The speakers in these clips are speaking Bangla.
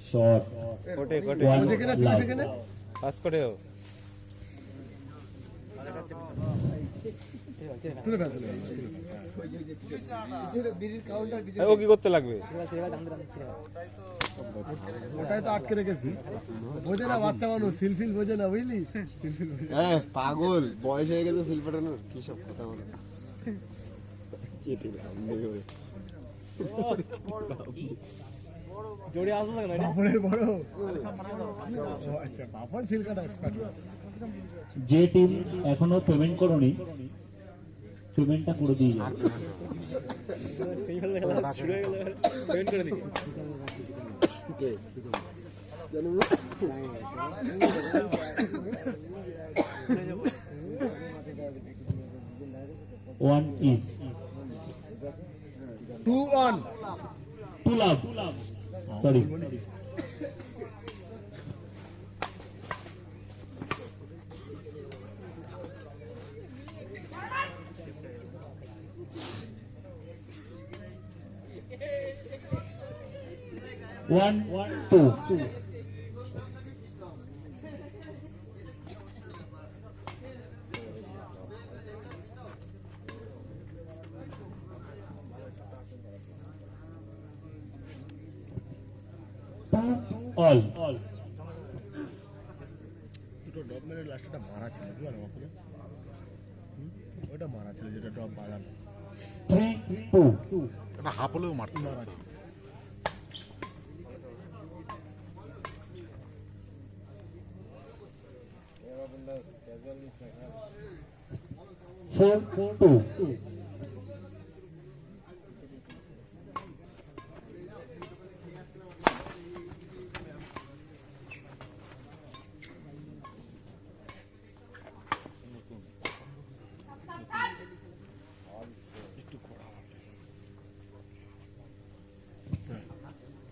শট কোটে কোটে পাস করে ও কি করতে লাগবে? ওটাই তো আটকে রেখেছি, বোঝে না বাচ্চা মানুষ, সিলফিল বোঝে না, বুঝলি? হ্যাঁ পাগল, বয়স হয়ে গেছে সিল পাঠানোর, কি সব কথা বলে। জোরে আসো না বাপনের বড়, আচ্ছা বাপন সিল কাটা এক্সপার্ট। যে টিম এখনো পেমেন্ট করনি পেমেন্টটা করে দিয়ে যাও। One is 2-1 two love. Sorry. One, two. All. দুটো ড্রপ মেরে লাস্টটা মারা ছিল, কি বলো বাপরে? ওটা মারা ছিল যেটা ড্রপ বাদাম 3-2. এটা হাফ হলেও মারতে মারা ছিল। Four, two.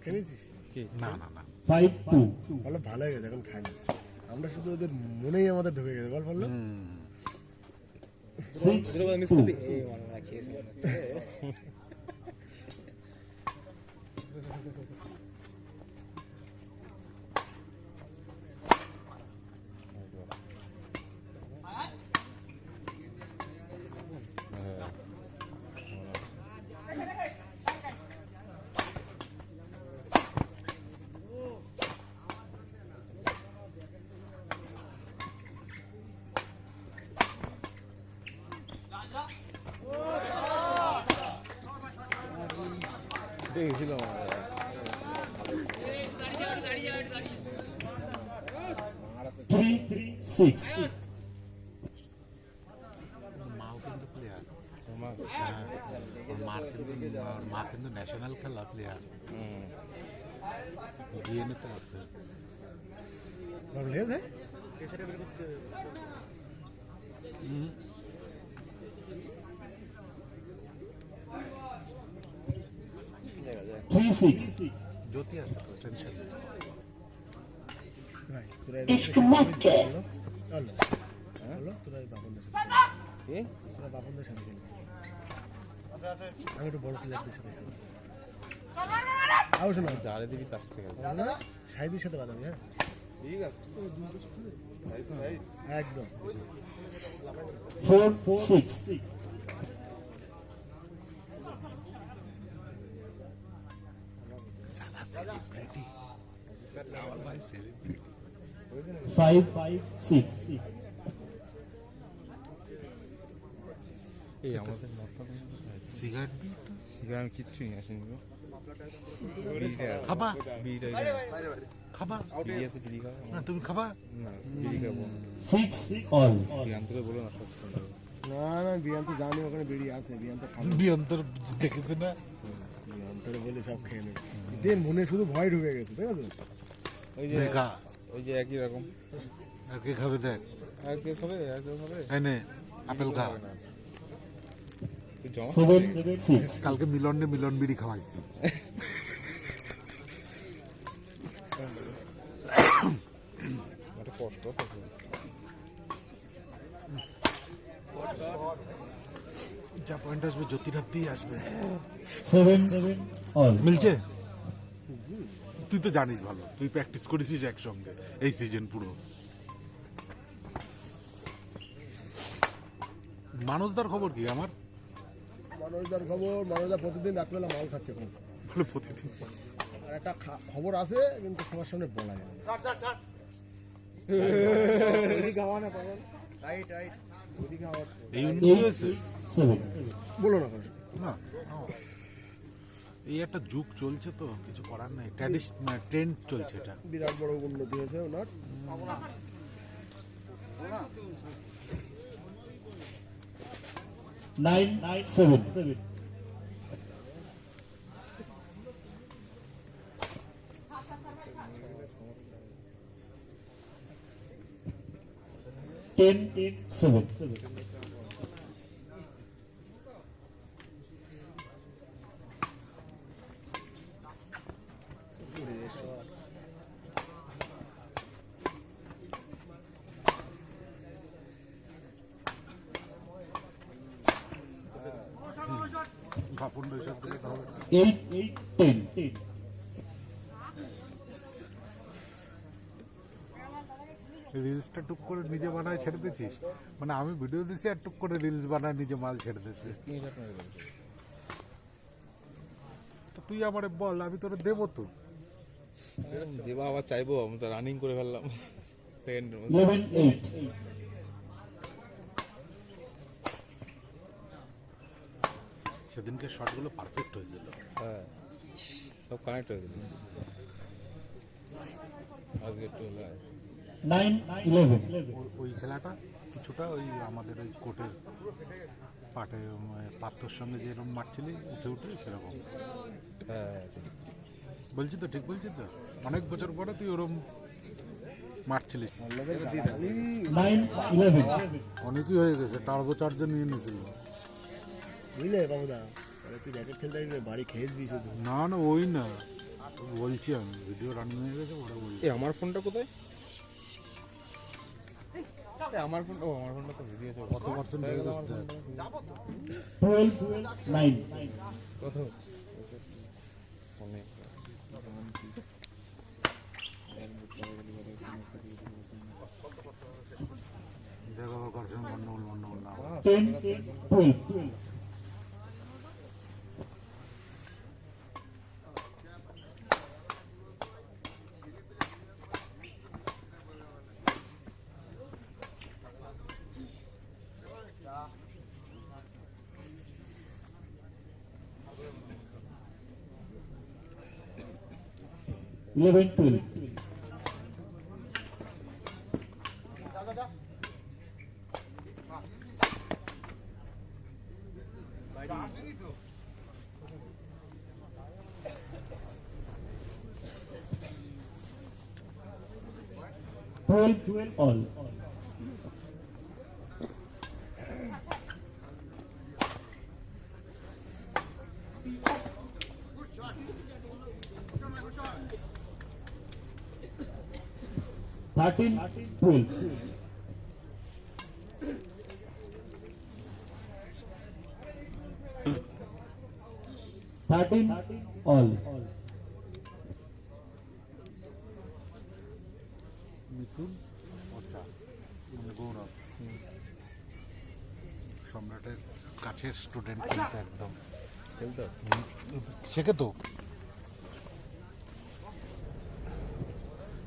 খেলেছিস? না না না 5-2. বলো ভালো হয়ে গেছে, এখন খাইনি আমরা, শুধু ওদের মনেই আমাদের ঢুকে গেছে, বল বললো 6-2. দেখেছিল 3-6. মাও কিন্তু প্লেয়ার, মা কিন্তু ন্যাশনাল খেলা প্লেয়ার, ডিএনএ আছে। লেজ 3-6. জ্যোতি আছে তো, টেনশন নেই। ভাই তোরা তোরা বাপনদের সাথে, তোরা বাপনদের সাথে খেলবি, আমি একটু বড় প্লেয়ারদের সাথে খেলবো। আও শোনা জারে দিবি তার সাথে গেল সাইদির সাথে বাদামি, হ্যাঁ ঠিক আছে একদম 4-6. সালা সেলিব্রিটি, আমার ভাই সেলিব্রিটি। 5-6. এই আমাদের সিগারেট সিগারেট আমি কিচ্ছু নিয়ে আসিনি গো। খাবা, বিড়িটা খাবা, বিড়ি আছে, বিড়ি খাবো না তুমি খাবা? না, বিড়ি খাবো 6 all. জানতে বলো না সব শুনতে হবে। না না বিয়ান তো জানি ওখানে বেরিয়ে আছে, বিয়ান তো খাবে, বিয়ন্তর দেখেছে না? বিয়ান তোরে বলে সব খেয়ে নেবে, দিন মনে শুধু ভয় ঢুকে গেছে, ঠিক আছে? ওই যে দেখা ওই যে একই রকম আর কে খাবে দেখ, আর কে খাবে আর কেউ খাবে এনে আপেল খা। তুই জমা 7-6. কালকে মিলন বিড়ি খাওয়াইছি। একটা কষ্ট আছে যা পয়েন্ট আসবে জ্যোতিরাত দিয়ে আসবে 7 all. মিলছে তুই তো জানিস ভালো তুই প্র্যাকটিস করেছিস একসঙ্গে এই সিজন পুরো মানসদার খবর কি আমার মানুষদার খবর, মানুষদা প্রতিদিন রাত্রেবেলা মাল খাচ্ছে খুব। বলে প্রতিদিন আর একটা খবর আছে কিন্তু সবার সামনে বলা যায় না। এই উন্নতি 8 হয়েছে 7. বলো না কোনো। না এই একটা যুগ চলছে তো কিছু করার নাই ট্র্যাডিশনাল ট্রেন্ড চলছে এটা বিরাট বড় উন্নতি হয়েছে ওনার। 9 7. 10 7. বাপন সব দিকে তাহলে 8 10. রিলসটা টুক করে নিজে বানায় ছেড়ে দিচ্ছিস মানে আমি ভিডিও দিছি আর টুক করে রিলস বানায় নিজে মাল ছেড়ে দিচ্ছিস তো তুই আমারে বল আমি তোরে দেবো তো দেবা আবার চাইবো আমি তো রানিং করে ফেললাম সেকেন্ডের মধ্যে 11 8. সেদিনকে শটগুলো পারফেক্ট হয়েছিল হ্যাঁ সব কানেক্ট হয়ে গেল আজকে একটু হলো 9 11. ওই খেলাটা কিছুটা ওই আমাদের ওই কোর্টের পাটে পাত্রর সঙ্গে যেরকম মারছিলি উঠে উঠে সেরকম হ্যাঁ বলছি তো ঠিক বলছি তো অনেক বছর পরে তুই ওরকম মারছিলিস 9 11. অনেকই হয়ে গেছে টার্বো চার্জার নিয়ে নিয়েছিল বুঝলে বাবুদা, তাহলে তুই র্যাকেট খেলতে আসবি বাড়ি খেয়েছবি শুধু। না না ওই না বলছি আমি ভিডিও রানিং হয়ে গেছে ওরা বলছি এই আমার ফোনটা কোথায় আমার ফোন ও আমার ফোনটা তো ভিডিও চলছে কত পার্সেন্ট হয়ে গেছে দেখ 12 9. কত ফোনে দেখ আবার করছেন গন্ডগোল গন্ডগোল না 10 12. Eleven 12. Twelve all. Thirteen 12. Thirteen all. মিথুন ওটা মানে গৌরব সম্রাটের কাছের স্টুডেন্ট কিন্তু একদম খেলতো শেখে তো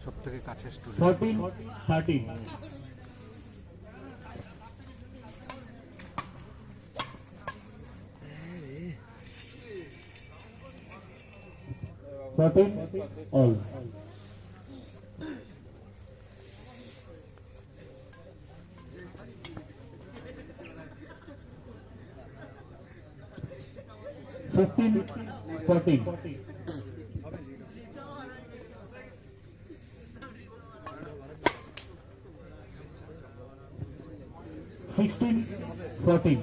সব থেকে কাছের স্টুডেন্ট 14 13. All. Fifteen 14. Sixteen 14.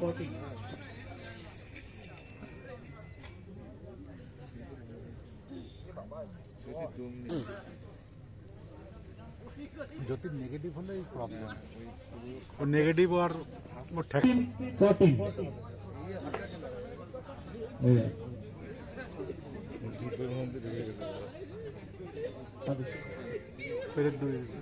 জ্যোতির নেগেটিভ হলে এই প্রবলেম ও নেগেটিভ আর ও ঠেক 14. over. জুতোর মধ্যে ঢুকে গেছে বাবা। পেরেক দুই হয়েছে।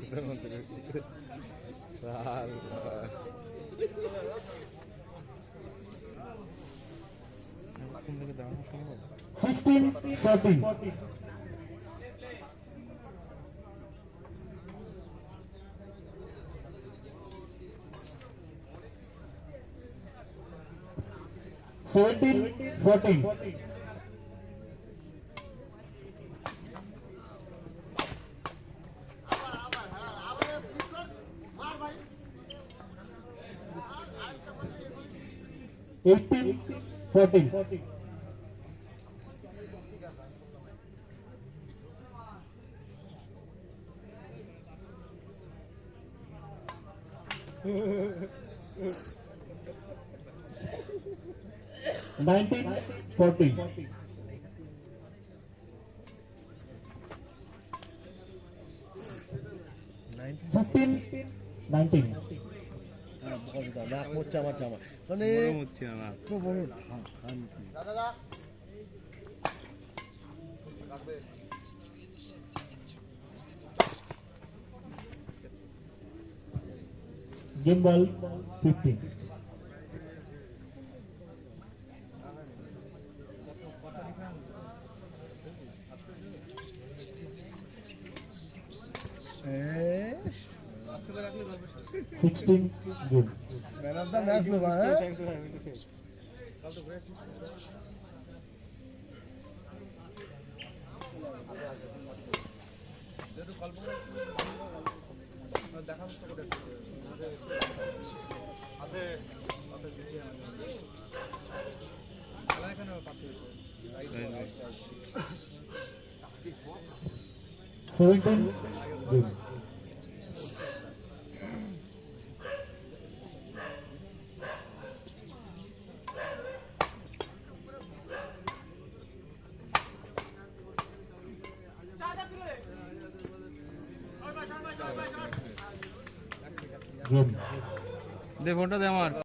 জুতোর মধ্যে ঢুকে গেছে। শালা। কোন দিকে দাঁড়ানো সম্ভব? 16-14. Seventeen, 14. Eighteen, 14. 19-14. 15-19. হ্যাঁ বল দাও না মোচ্চা আমার জামা মানে গরম হচ্ছে না। তো বড় না হ্যাঁ Game ball 15. Eh, 16 game. man of the match দেবা হ্যাঁ Seventeen game. Game. দে ফোনটা দে আমার।